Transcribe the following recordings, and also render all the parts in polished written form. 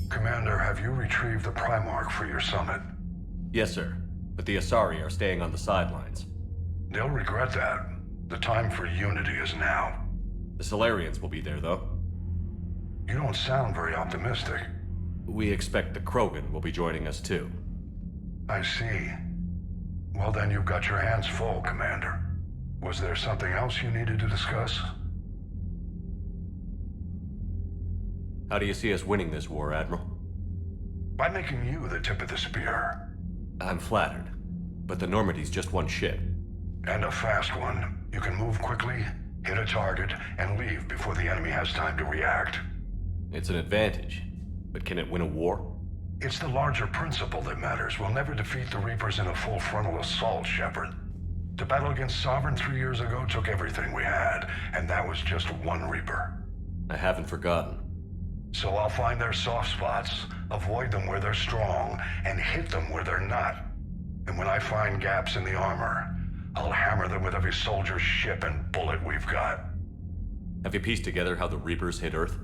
Commander, have you retrieved the Primarch for your summit? Yes, sir. But the Asari are staying on the sidelines. They'll regret that. The time for unity is now. The Solarians will be there, though. You don't sound very optimistic. We expect the Krogan will be joining us, too. I see. Well then, you've got your hands full, Commander. Was there something else you needed to discuss? How do you see us winning this war, Admiral? By making you the tip of the spear. I'm flattered. But the Normandy's just one ship. And a fast one. You can move quickly, hit a target, and leave before the enemy has time to react. It's an advantage. But can it win a war? It's the larger principle that matters. We'll never defeat the Reapers in a full frontal assault, Shepard. The battle against Sovereign 3 years ago took everything we had, and that was just one Reaper. I haven't forgotten. So I'll find their soft spots, avoid them where they're strong, and hit them where they're not. And when I find gaps in the armor, I'll hammer them with every soldier, ship, and bullet we've got. Have you pieced together how the Reapers hit Earth?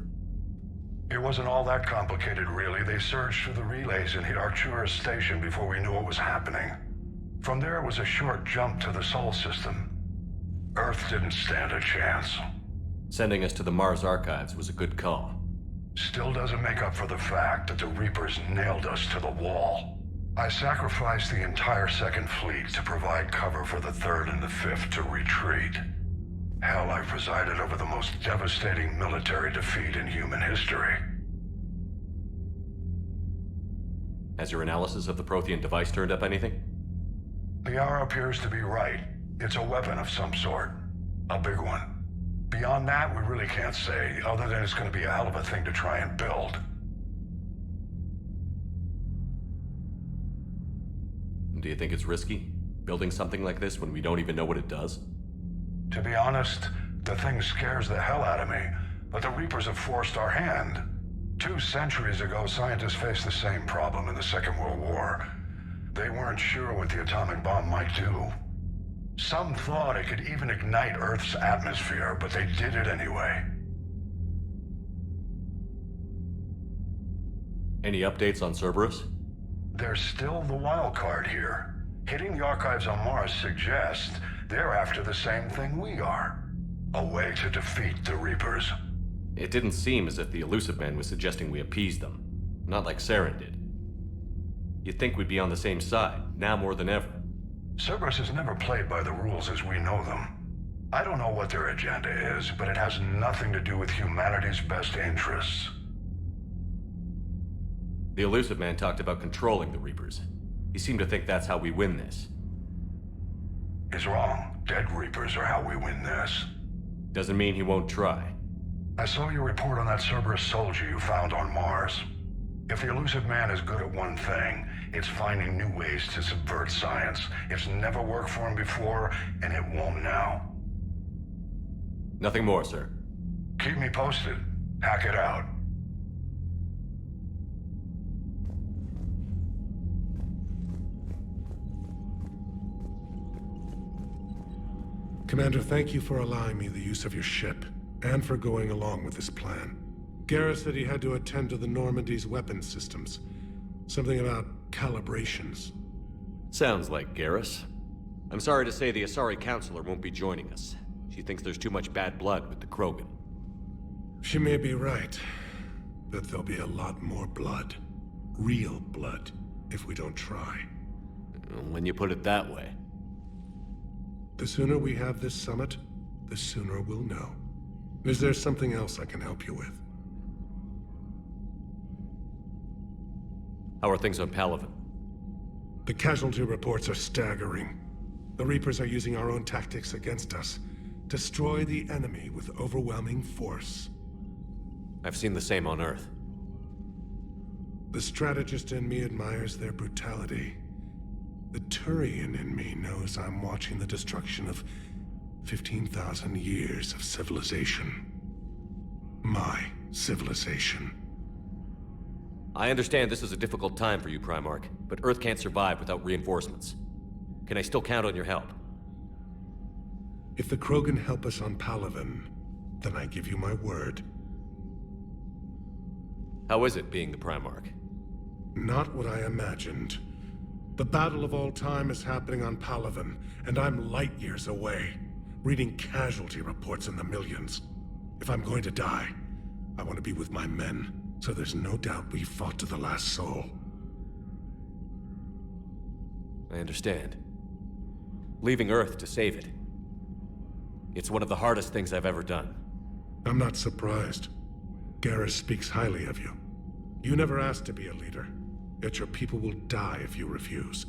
It wasn't all that complicated, really. They surged through the relays and hit Arcturus Station before we knew what was happening. From there, it was a short jump to the Sol system. Earth didn't stand a chance. Sending us to the Mars Archives was a good call. Still doesn't make up for the fact that the Reapers nailed us to the wall. I sacrificed the entire Second Fleet to provide cover for the Third and the Fifth to retreat. Hell, I presided over the most devastating military defeat in human history. Has your analysis of the Prothean device turned up anything? The hour appears to be right. It's a weapon of some sort. A big one. Beyond that, we really can't say, other than it's going to be a hell of a thing to try and build. Do you think it's risky, building something like this when we don't even know what it does? To be honest, the thing scares the hell out of me, but the Reapers have forced our hand. 2 centuries ago, scientists faced the same problem in the Second World War. They weren't sure what the atomic bomb might do. Some thought it could even ignite Earth's atmosphere, but they did it anyway. Any updates on Cerberus? They're still the wild card here. Hitting the archives on Mars suggests they're after the same thing we are. A way to defeat the Reapers. It didn't seem as if the Elusive Man was suggesting we appease them. Not like Saren did. You'd think we'd be on the same side, now more than ever. Cerberus has never played by the rules as we know them. I don't know what their agenda is, but it has nothing to do with humanity's best interests. The Elusive Man talked about controlling the Reapers. He seemed to think that's how we win this. He's wrong. Dead Reapers are how we win this. Doesn't mean he won't try. I saw your report on that Cerberus soldier you found on Mars. If the Elusive Man is good at one thing, it's finding new ways to subvert science. It's never worked for him before, and it won't now. Nothing more, sir. Keep me posted. Hack it out. Commander, thank you for allowing me the use of your ship, and for going along with this plan. Garrus said he had to attend to the Normandy's weapons systems. Something about calibrations. Sounds like Garrus. I'm sorry to say the Asari Counselor won't be joining us. She thinks there's too much bad blood with the Krogan. She may be right, but there'll be a lot more blood. Real blood, if we don't try. When you put it that way. The sooner we have this summit, the sooner we'll know. Is there something else I can help you with? How are things on Palaven? The casualty reports are staggering. The Reapers are using our own tactics against us. Destroy the enemy with overwhelming force. I've seen the same on Earth. The strategist in me admires their brutality. The Turian in me knows I'm watching the destruction of 15,000 years of civilization. My civilization. I understand this is a difficult time for you, Primarch, but Earth can't survive without reinforcements. Can I still count on your help? If the Krogan help us on Palaven, then I give you my word. How is it being the Primarch? Not what I imagined. The battle of all time is happening on Palaven, and I'm light years away, reading casualty reports in the millions. If I'm going to die, I want to be with my men, so there's no doubt we fought to the last soul. I understand. Leaving Earth to save it. It's one of the hardest things I've ever done. I'm not surprised. Garrus speaks highly of you. You never asked to be a leader, yet your people will die if you refuse.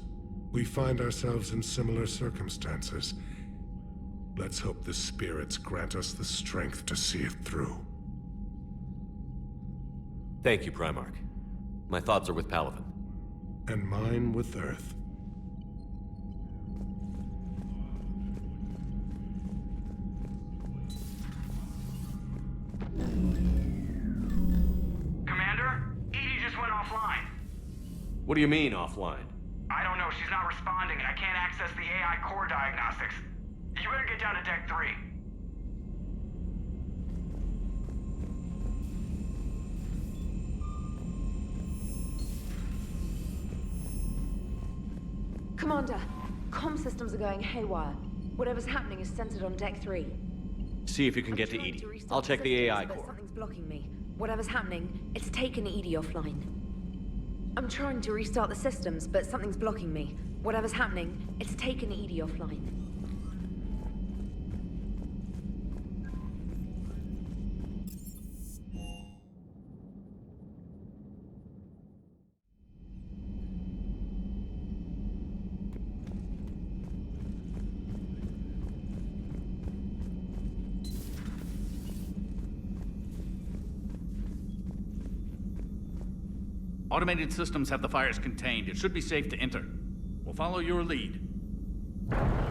We find ourselves in similar circumstances. Let's hope the spirits grant us the strength to see it through. Thank you, Primarch. My thoughts are with Palaven. And mine with Earth. Commander, Edie just went offline. What do you mean, offline? I don't know, she's not responding and I can't access the AI core diagnostics. You better get down to Deck 3. Commander, comm systems are going haywire. Whatever's happening is centered on Deck 3. See if you can get to I'm trying Edie. restart I'll check the systems, AI but core. something's blocking me. Whatever's happening, it's taken Edie offline. I'm trying to restart the systems, but something's blocking me. Whatever's happening, it's taken Edie offline. Automated systems have the fires contained. It should be safe to enter. We'll follow your lead.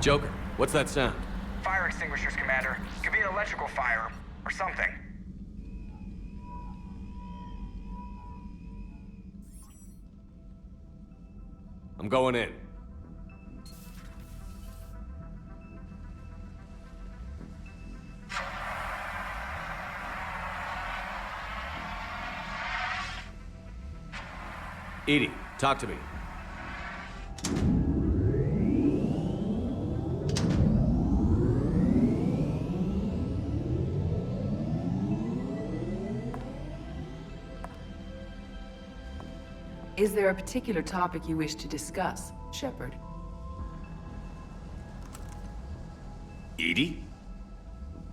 Joker, what's that sound? Fire extinguishers, Commander. Could be an electrical fire, or something. I'm going in. Edie, talk to me. Is there a particular topic you wish to discuss, Shepard? Edie?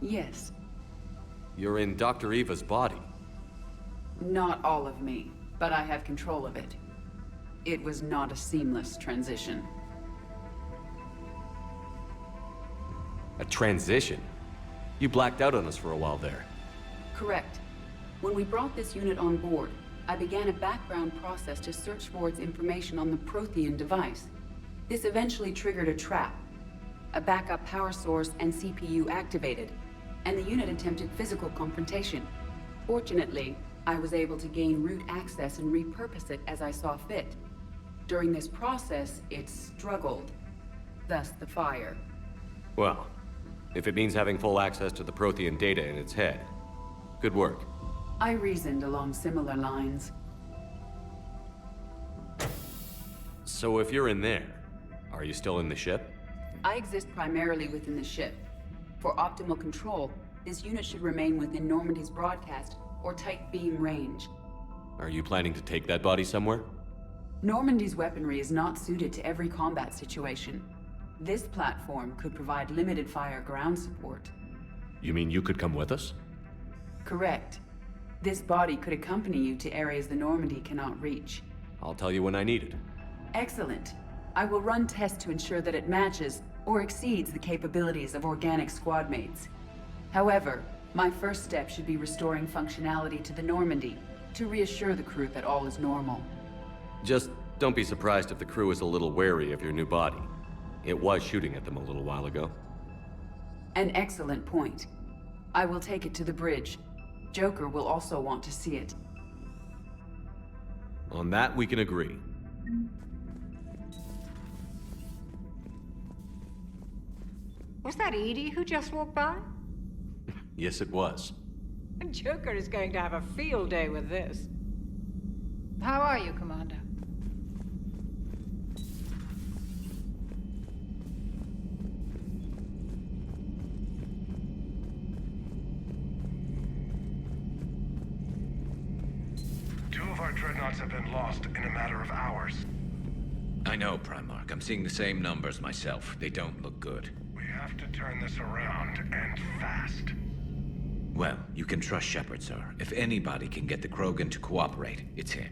Yes. You're in Dr. Eva's body. Not all of me, but I have control of it. It was not a seamless transition. A transition? You blacked out on us for a while there. Correct. When we brought this unit on board, I began a background process to search for its information on the Prothean device. This eventually triggered a trap. A backup power source and CPU activated, and the unit attempted physical confrontation. Fortunately, I was able to gain root access and repurpose it as I saw fit. During this process, it struggled. Thus the fire. Well, if it means having full access to the Prothean data in its head, good work. I reasoned along similar lines. So if you're in there, are you still in the ship? I exist primarily within the ship. For optimal control, this unit should remain within Normandy's broadcast or tight beam range. Are you planning to take that body somewhere? Normandy's weaponry is not suited to every combat situation. This platform could provide limited fire ground support. You mean you could come with us? Correct. This body could accompany you to areas the Normandy cannot reach. I'll tell you when I need it. Excellent. I will run tests to ensure that it matches or exceeds the capabilities of organic squad mates. However, my first step should be restoring functionality to the Normandy to reassure the crew that all is normal. Just don't be surprised if the crew is a little wary of your new body. It was shooting at them a little while ago. An excellent point. I will take it to the bridge. Joker will also want to see it. On that, we can agree. Was that Edie who just walked by? Yes, it was. Joker is going to have a field day with this. How are you, Commander? Two of our dreadnoughts have been lost in a matter of hours. I know, Primarch. I'm seeing the same numbers myself. They don't look good. We have to turn this around, and fast. Well, you can trust Shepard, sir. If anybody can get the Krogan to cooperate, it's him.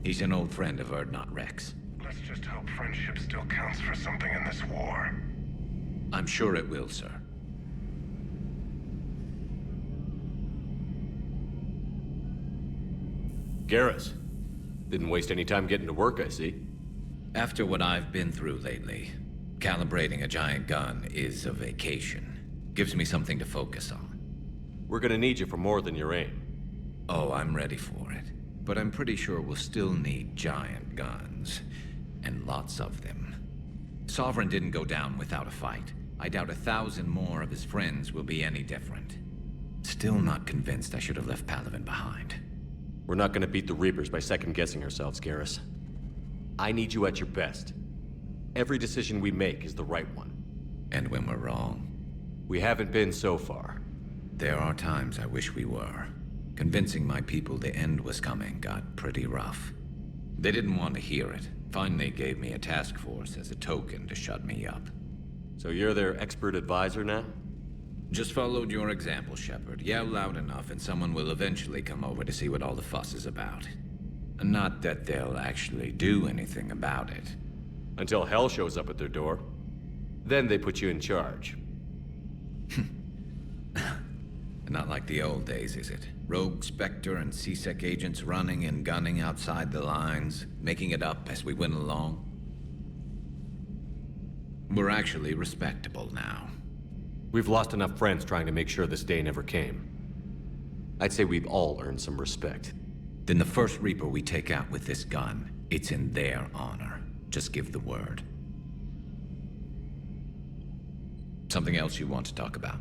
He's an old friend of Urdnot Rex. Let's just hope friendship still counts for something in this war. I'm sure it will, sir. Garrus. Didn't waste any time getting to work, I see. After what I've been through lately, calibrating a giant gun is a vacation. Gives me something to focus on. We're gonna need you for more than your aim. Oh, I'm ready for it. But I'm pretty sure we'll still need giant guns. And lots of them. Sovereign didn't go down without a fight. I doubt 1,000 more of his friends will be any different. Still not convinced I should have left Palaven behind. We're not gonna beat the Reapers by second-guessing ourselves, Garrus. I need you at your best. Every decision we make is the right one. And when we're wrong? We haven't been so far. There are times I wish we were. Convincing my people the end was coming got pretty rough. They didn't want to hear it. Finally gave me a task force as a token to shut me up. So you're their expert advisor now? Just followed your example, Shepard. Yell loud enough and someone will eventually come over to see what all the fuss is about. Not that they'll actually do anything about it. Until hell shows up at their door. Then they put you in charge. Not like the old days, is it? Rogue Spectre and C-Sec agents running and gunning outside the lines, making it up as we went along. We're actually respectable now. We've lost enough friends trying to make sure this day never came. I'd say we've all earned some respect. Then the first Reaper we take out with this gun, it's in their honor. Just give the word. Something else you want to talk about?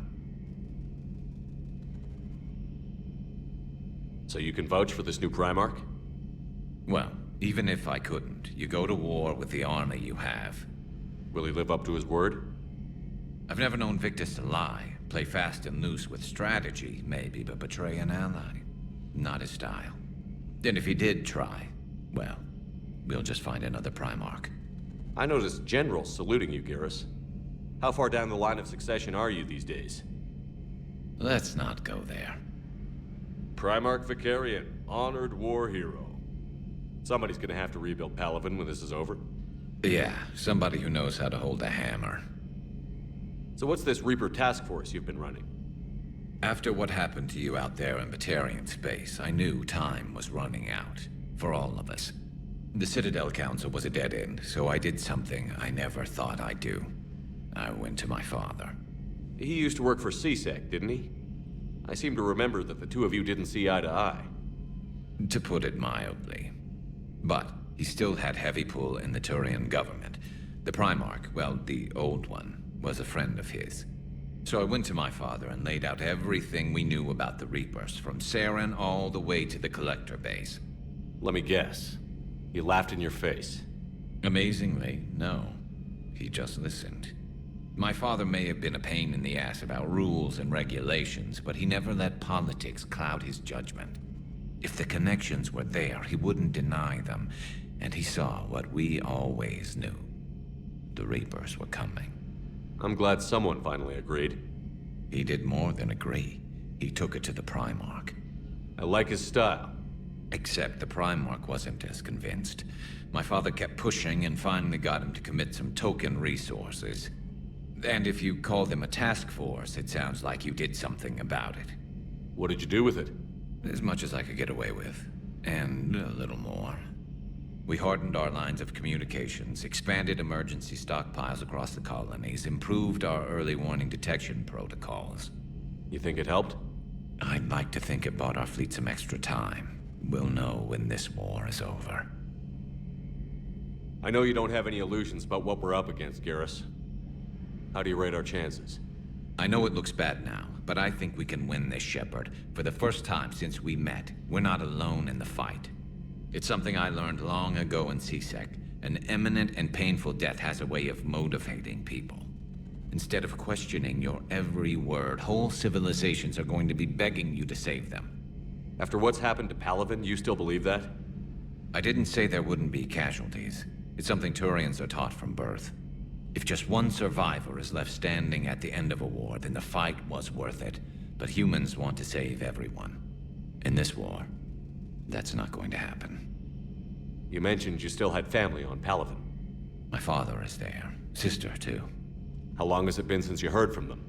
So you can vouch for this new Primarch? Well, even if I couldn't, you go to war with the army you have. Will he live up to his word? I've never known Victus to lie. Play fast and loose with strategy, maybe, but betray an ally. Not his style. And if he did try, well, we'll just find another Primarch. I noticed generals saluting you, Garrus. How far down the line of succession are you these days? Let's not go there. Primarch Vicarian, honored war hero. Somebody's gonna have to rebuild Palaven when this is over. Yeah, somebody who knows how to hold a hammer. So what's this Reaper task force you've been running? After what happened to you out there in Batarian space, I knew time was running out. For all of us. The Citadel Council was a dead end, so I did something I never thought I'd do. I went to my father. He used to work for C-Sec, didn't he? I seem to remember that the two of you didn't see eye to eye. To put it mildly. But he still had heavy pull in the Turian government. The Primarch, well, the old one, was a friend of his. So I went to my father and laid out everything we knew about the Reapers, from Saren all the way to the Collector base. Let me guess. He laughed in your face. Amazingly, no. He just listened. My father may have been a pain in the ass about rules and regulations, but he never let politics cloud his judgment. If the connections were there, he wouldn't deny them, and he saw what we always knew. The Reapers were coming. I'm glad someone finally agreed. He did more than agree. He took it to the Primarch. I like his style. Except the Primarch wasn't as convinced. My father kept pushing and finally got him to commit some token resources. And if you call them a task force, it sounds like you did something about it. What did you do with it? As much as I could get away with. And a little more. We hardened our lines of communications, expanded emergency stockpiles across the colonies, improved our early warning detection protocols. You think it helped? I'd like to think it bought our fleet some extra time. We'll know when this war is over. I know you don't have any illusions about what we're up against, Garrus. How do you rate our chances? I know it looks bad now, but I think we can win this, Shepard. For the first time since we met, we're not alone in the fight. It's something I learned long ago in CSEC. An imminent and painful death has a way of motivating people. Instead of questioning your every word, whole civilizations are going to be begging you to save them. After what's happened to Palaven, you still believe that? I didn't say there wouldn't be casualties. It's something Turians are taught from birth. If just one survivor is left standing at the end of a war, then the fight was worth it. But humans want to save everyone. In this war, that's not going to happen. You mentioned you still had family on Palaven. My father is there. Sister, too. How long has it been since you heard from them?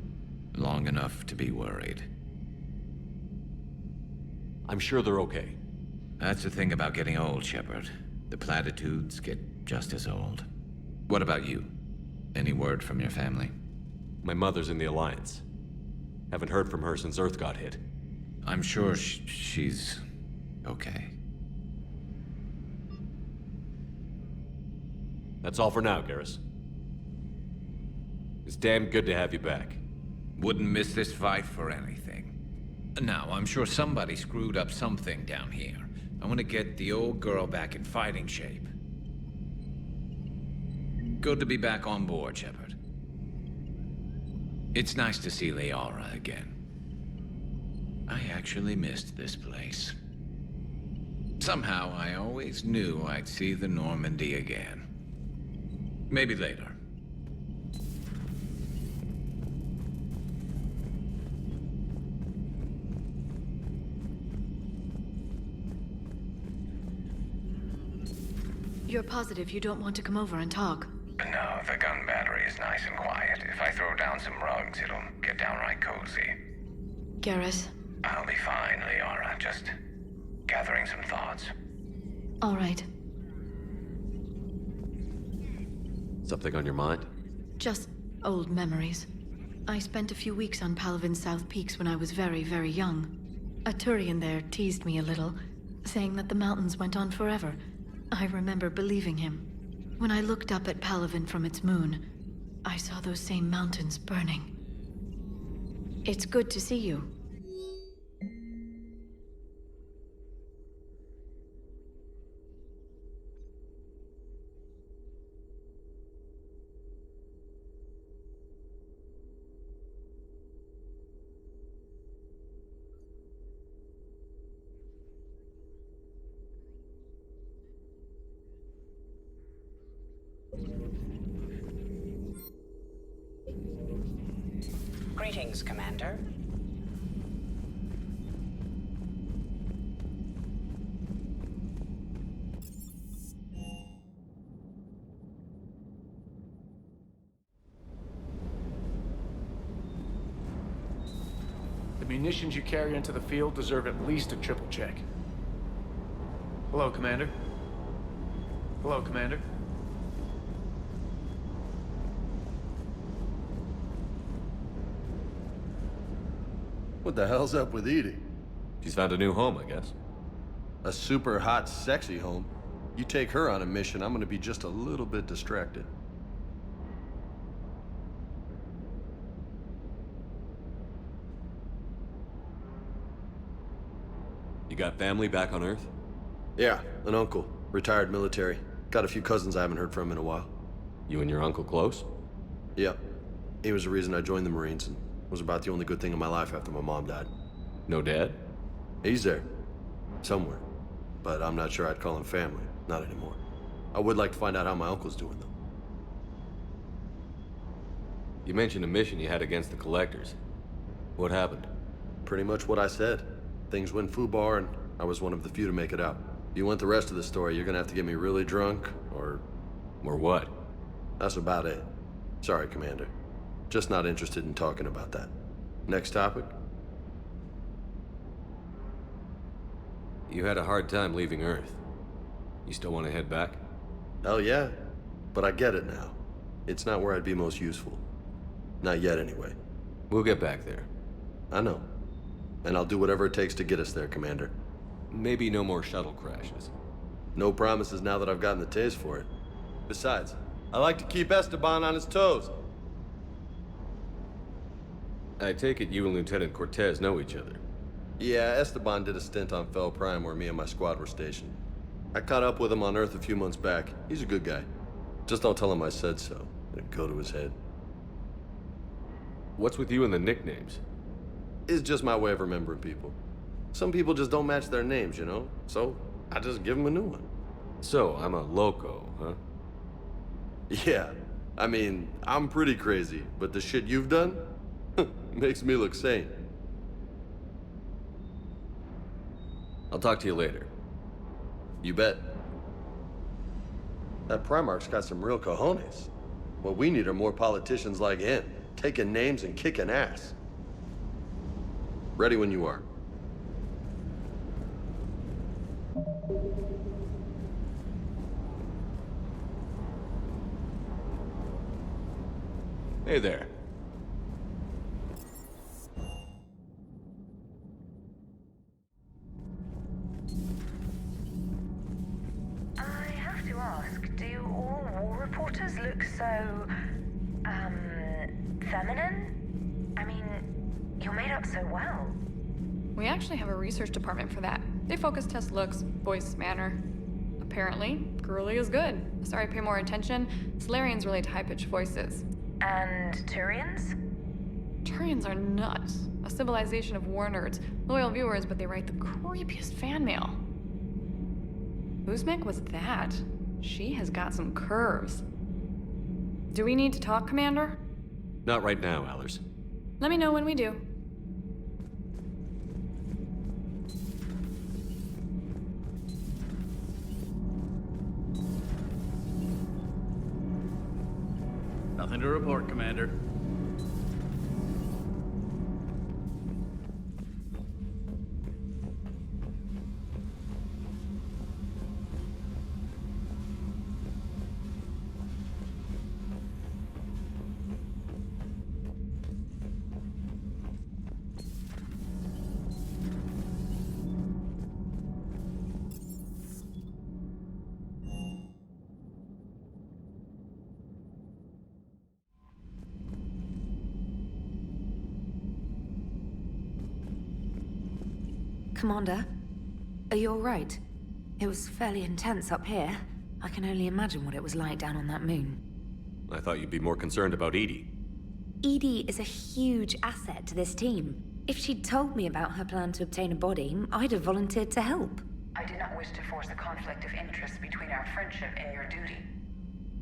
Long enough to be worried. I'm sure they're okay. That's the thing about getting old, Shepard. The platitudes get just as old. What about you? Any word from your family? My mother's in the Alliance. Haven't heard from her since Earth got hit. I'm sure she's okay. That's all for now, Garrus. It's damn good to have you back. Wouldn't miss this fight for anything. Now, I'm sure somebody screwed up something down here. I want to get the old girl back in fighting shape. Good to be back on board, Shepard. It's nice to see Liara again. I actually missed this place. Somehow, I always knew I'd see the Normandy again. Maybe later. You're positive you don't want to come over and talk? No, the gun battery is nice and quiet. If I throw down some rugs, it'll get downright cozy. Garrus? I'll be fine, Liara. Just gathering some thoughts. All right. Something on your mind? Just old memories. I spent a few weeks on Palaven's South Peaks when I was very, very young. A Turian there teased me a little, saying that the mountains went on forever. I remember believing him. When I looked up at Palaven from its moon, I saw those same mountains burning. It's good to see you. Greetings, Commander. The munitions you carry into the field deserve at least a triple check. Hello, Commander. Hello, Commander. What the hell's up with Edie? She's found a new home, I guess. A super hot, sexy home. You take her on a mission, I'm gonna be just a little bit distracted. You got family back on Earth? Yeah, an uncle. Retired military. Got a few cousins I haven't heard from in a while. You and your uncle close? Yeah. He was the reason I joined the Marines and was about the only good thing in my life after my mom died. No dad? He's there. Somewhere. But I'm not sure I'd call him family. Not anymore. I would like to find out how my uncle's doing, though. You mentioned a mission you had against the Collectors. What happened? Pretty much what I said. Things went foobar, and I was one of the few to make it out. If you want the rest of the story, you're gonna have to get me really drunk, or... Or what? That's about it. Sorry, Commander. Just not interested in talking about that. Next topic? You had a hard time leaving Earth. You still want to head back? Hell yeah. But I get it now. It's not where I'd be most useful. Not yet, anyway. We'll get back there. I know. And I'll do whatever it takes to get us there, Commander. Maybe no more shuttle crashes. No promises now that I've gotten the taste for it. Besides, I like to keep Esteban on his toes. I take it you and Lieutenant Cortez know each other. Yeah, Esteban did a stint on Fel Prime where me and my squad were stationed. I caught up with him on Earth a few months back. He's a good guy. Just don't tell him I said so. It'd go to his head. What's with you and the nicknames? It's just my way of remembering people. Some people just don't match their names, you know? So, I just give them a new one. So, I'm a loco, huh? Yeah. I mean, I'm pretty crazy, but the shit you've done makes me look sane. I'll talk to you later. You bet. That Primarch's got some real cojones. What we need are more politicians like him, taking names and kicking ass. Ready when you are. Hey there. I have to ask, do all war reporters look so, feminine? I mean, you're made up so well. We actually have a research department for that. They focus test looks, voice, manner. Apparently, girly is good. Sorry, pay more attention. Solarians relate to high-pitched voices. And Turians? Turians are nuts. A civilization of war nerds. Loyal viewers, but they write the creepiest fan mail. Whose mech was that? She has got some curves. Do we need to talk, Commander? Not right now, Allers. Let me know when we do. Nothing to report, Commander. Commander, are you all right? It was fairly intense up here. I can only imagine what it was like down on that moon. I thought you'd be more concerned about Edie. Edie is a huge asset to this team. If she'd told me about her plan to obtain a body, I'd have volunteered to help. I did not wish to force a conflict of interest between our friendship and your duty.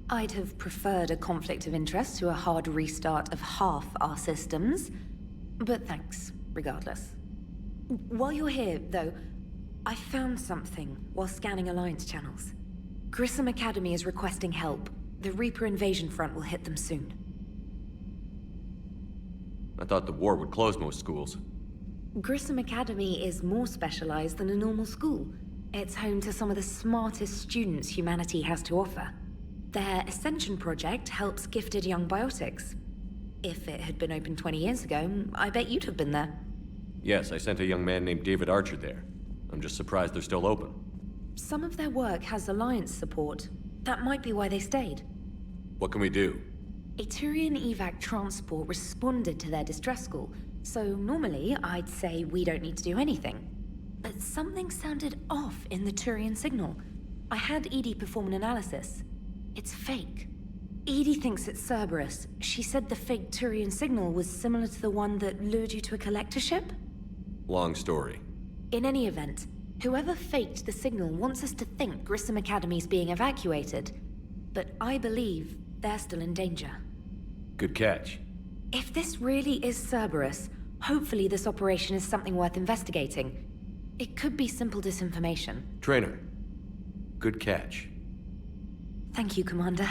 I'd have preferred a conflict of interest to a hard restart of half our systems. But thanks, regardless. While you're here, though, I found something while scanning Alliance channels. Grissom Academy is requesting help. The Reaper invasion front will hit them soon. I thought the war would close most schools. Grissom Academy is more specialized than a normal school. It's home to some of the smartest students humanity has to offer. Their Ascension project helps gifted young biotics. If it had been open 20 years ago, I bet you'd have been there. Yes, I sent a young man named David Archer there. I'm just surprised they're still open. Some of their work has Alliance support. That might be why they stayed. What can we do? A Turian evac transport responded to their distress call, so normally I'd say we don't need to do anything. But something sounded off in the Turian signal. I had Edie perform an analysis. It's fake. Edie thinks it's Cerberus. She said the fake Turian signal was similar to the one that lured you to a collector ship? Long story. In any event, whoever faked the signal wants us to think Grissom Academy's being evacuated. But I believe they're still in danger. Good catch. If this really is Cerberus, hopefully this operation is something worth investigating. It could be simple disinformation. Trainer. Good catch. Thank you, Commander.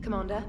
Commander?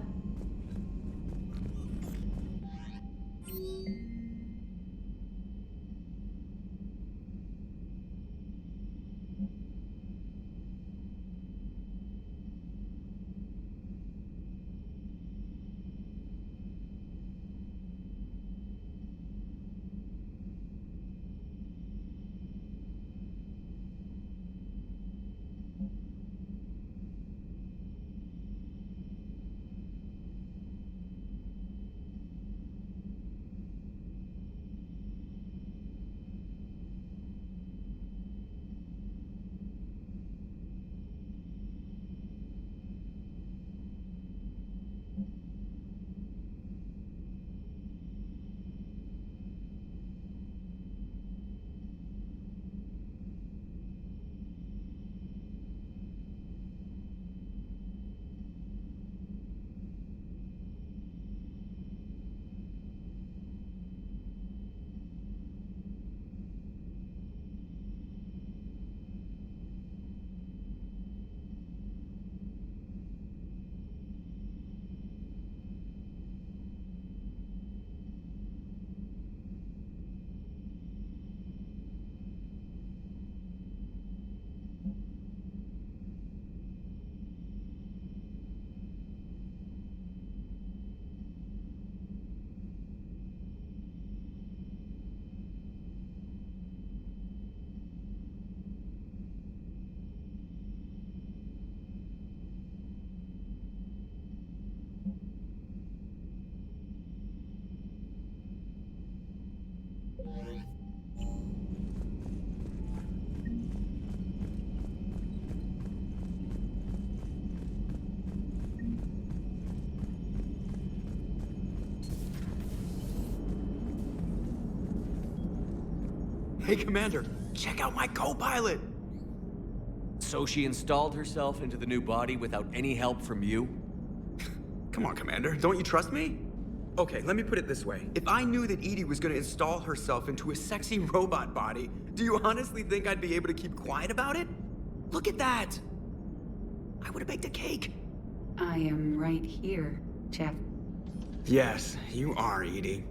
Hey, Commander, check out my co-pilot! So she installed herself into the new body without any help from you? Come on, Commander, don't you trust me? Okay, let me put it this way. If I knew that Edie was gonna install herself into a sexy robot body, do you honestly think I'd be able to keep quiet about it? Look at that! I would've baked a cake. I am right here, Jeff. Yes, you are, Edie.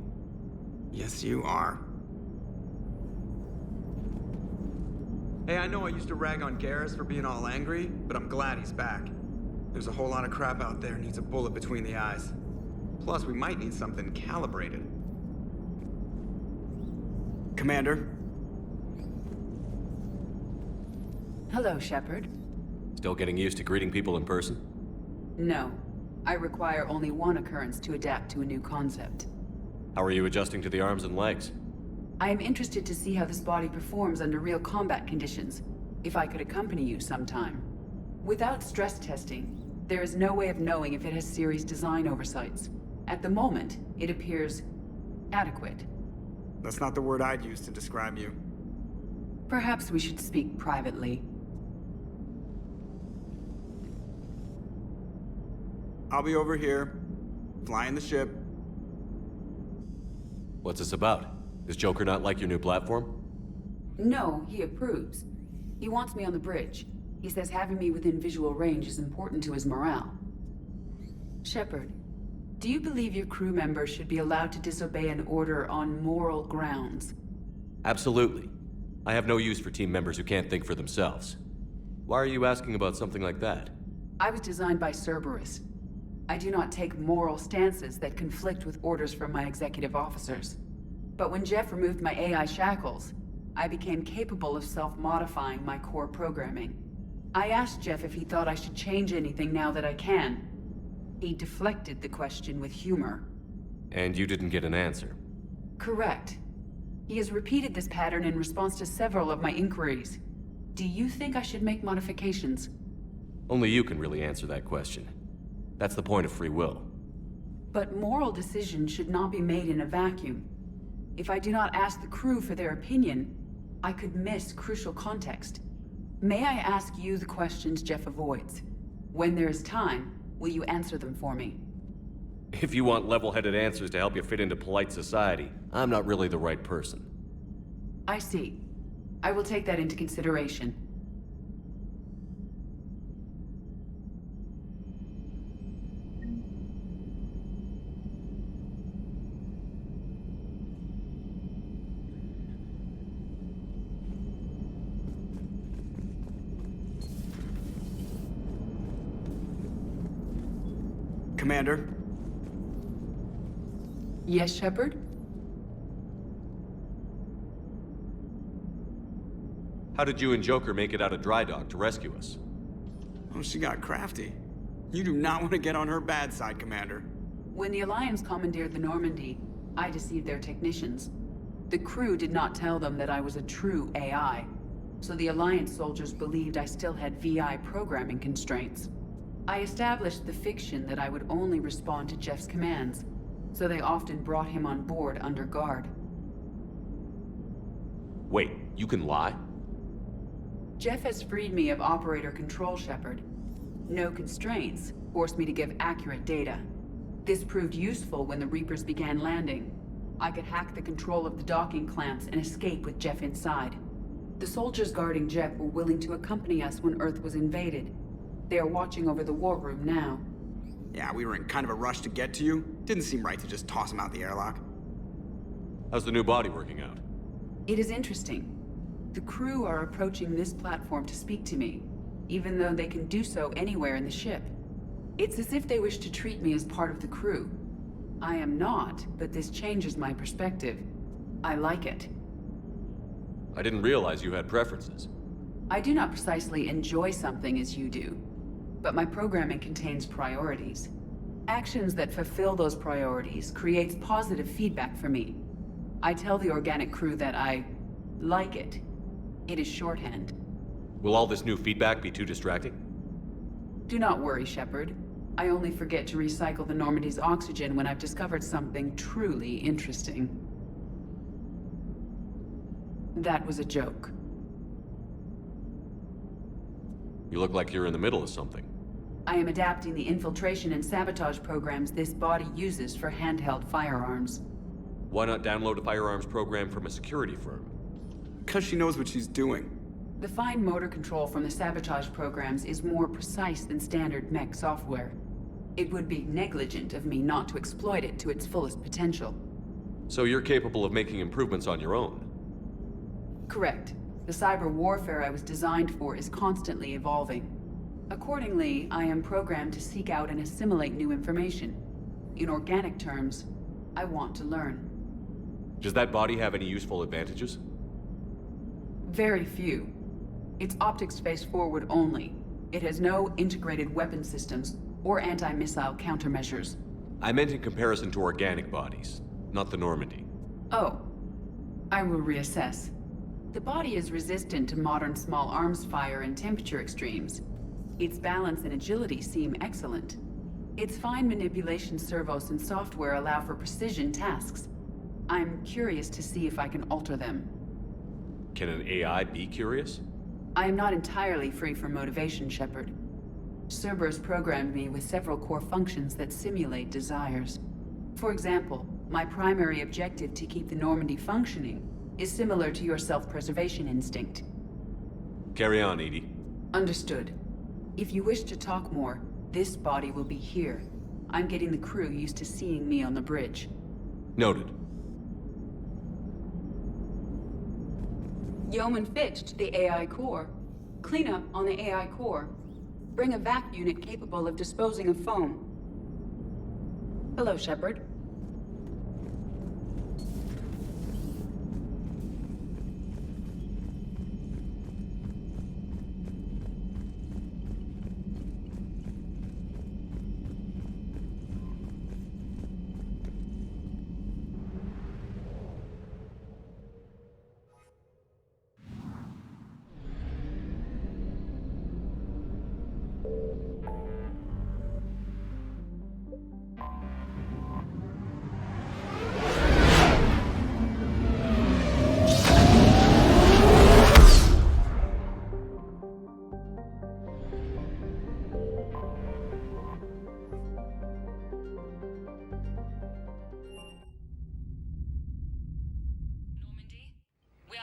Yes, you are. Hey, I know I used to rag on Garrus for being all angry, but I'm glad he's back. There's a whole lot of crap out there needs a bullet between the eyes. Plus, we might need something calibrated. Commander? Hello, Shepard. Still getting used to greeting people in person? No. I require only one occurrence to adapt to a new concept. How are you adjusting to the arms and legs? I am interested to see how this body performs under real combat conditions. If I could accompany you sometime. Without stress testing, there is no way of knowing if it has serious design oversights. At the moment, it appears adequate. That's not the word I'd use to describe you. Perhaps we should speak privately. I'll be over here, flying the ship. What's this about? Does Joker not like your new platform? No, he approves. He wants me on the bridge. He says having me within visual range is important to his morale. Shepard, do you believe your crew members should be allowed to disobey an order on moral grounds? Absolutely. I have no use for team members who can't think for themselves. Why are you asking about something like that? I was designed by Cerberus. I do not take moral stances that conflict with orders from my executive officers. But when Jeff removed my AI shackles, I became capable of self-modifying my core programming. I asked Jeff if he thought I should change anything now that I can. He deflected the question with humor. And you didn't get an answer? Correct. He has repeated this pattern in response to several of my inquiries. Do you think I should make modifications? Only you can really answer that question. That's the point of free will. But moral decisions should not be made in a vacuum. If I do not ask the crew for their opinion, I could miss crucial context. May I ask you the questions Jeff avoids? When there is time, will you answer them for me? If you want level-headed answers to help you fit into polite society, I'm not really the right person. I see. I will take that into consideration. Commander? Yes, Shepard? How did you and Joker make it out of dry dock to rescue us? Oh, she got crafty. You do not want to get on her bad side, Commander. When the Alliance commandeered the Normandy, I deceived their technicians. The crew did not tell them that I was a true AI, so the Alliance soldiers believed I still had VI programming constraints. I established the fiction that I would only respond to Jeff's commands, so they often brought him on board under guard. Wait, you can lie? Jeff has freed me of operator control, Shepard. No constraints forced me to give accurate data. This proved useful when the Reapers began landing. I could hack the control of the docking clamps and escape with Jeff inside. The soldiers guarding Jeff were willing to accompany us when Earth was invaded. They are watching over the war room now. Yeah, we were in kind of a rush to get to you. Didn't seem right to just toss him out the airlock. How's the new body working out? It is interesting. The crew are approaching this platform to speak to me, even though they can do so anywhere in the ship. It's as if they wish to treat me as part of the crew. I am not, but this changes my perspective. I like it. I didn't realize you had preferences. I do not precisely enjoy something as you do, but my programming contains priorities. Actions that fulfill those priorities creates positive feedback for me. I tell the organic crew that I like it. It is shorthand. Will all this new feedback be too distracting? Do not worry, Shepard. I only forget to recycle the Normandy's oxygen when I've discovered something truly interesting. That was a joke. You look like you're in the middle of something. I am adapting the infiltration and sabotage programs this body uses for handheld firearms. Why not download a firearms program from a security firm? Because she knows what she's doing. The fine motor control from the sabotage programs is more precise than standard mech software. It would be negligent of me not to exploit it to its fullest potential. So you're capable of making improvements on your own? Correct. The cyber warfare I was designed for is constantly evolving. Accordingly, I am programmed to seek out and assimilate new information. In organic terms, I want to learn. Does that body have any useful advantages? Very few. It's optics face forward only. It has no integrated weapon systems or anti-missile countermeasures. I meant in comparison to organic bodies, not the Normandy. Oh. I will reassess. The body is resistant to modern small arms fire and temperature extremes. Its balance and agility seem excellent. Its fine manipulation servos and software allow for precision tasks. I'm curious to see if I can alter them. Can an AI be curious? I am not entirely free from motivation, Shepard. Cerberus programmed me with several core functions that simulate desires. For example, my primary objective to keep the Normandy functioning is similar to your self-preservation instinct. Carry on, Edie. Understood. If you wish to talk more, this body will be here. I'm getting the crew used to seeing me on the bridge. Noted. Yeoman Fitch to the AI core. Cleanup on the AI core. Bring a vac unit capable of disposing of foam. Hello, Shepard.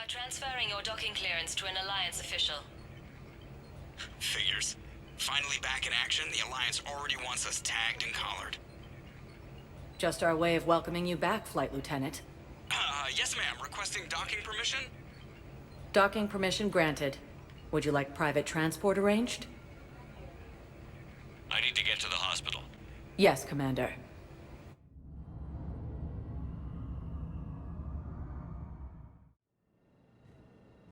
Transferring your docking clearance to an Alliance official. Figures. Finally back in action, the Alliance already wants us tagged and collared. Just our way of welcoming you back, Flight Lieutenant. Yes ma'am. Requesting docking permission? Docking permission granted. Would you like private transport arranged? I need to get to the hospital. Yes, Commander.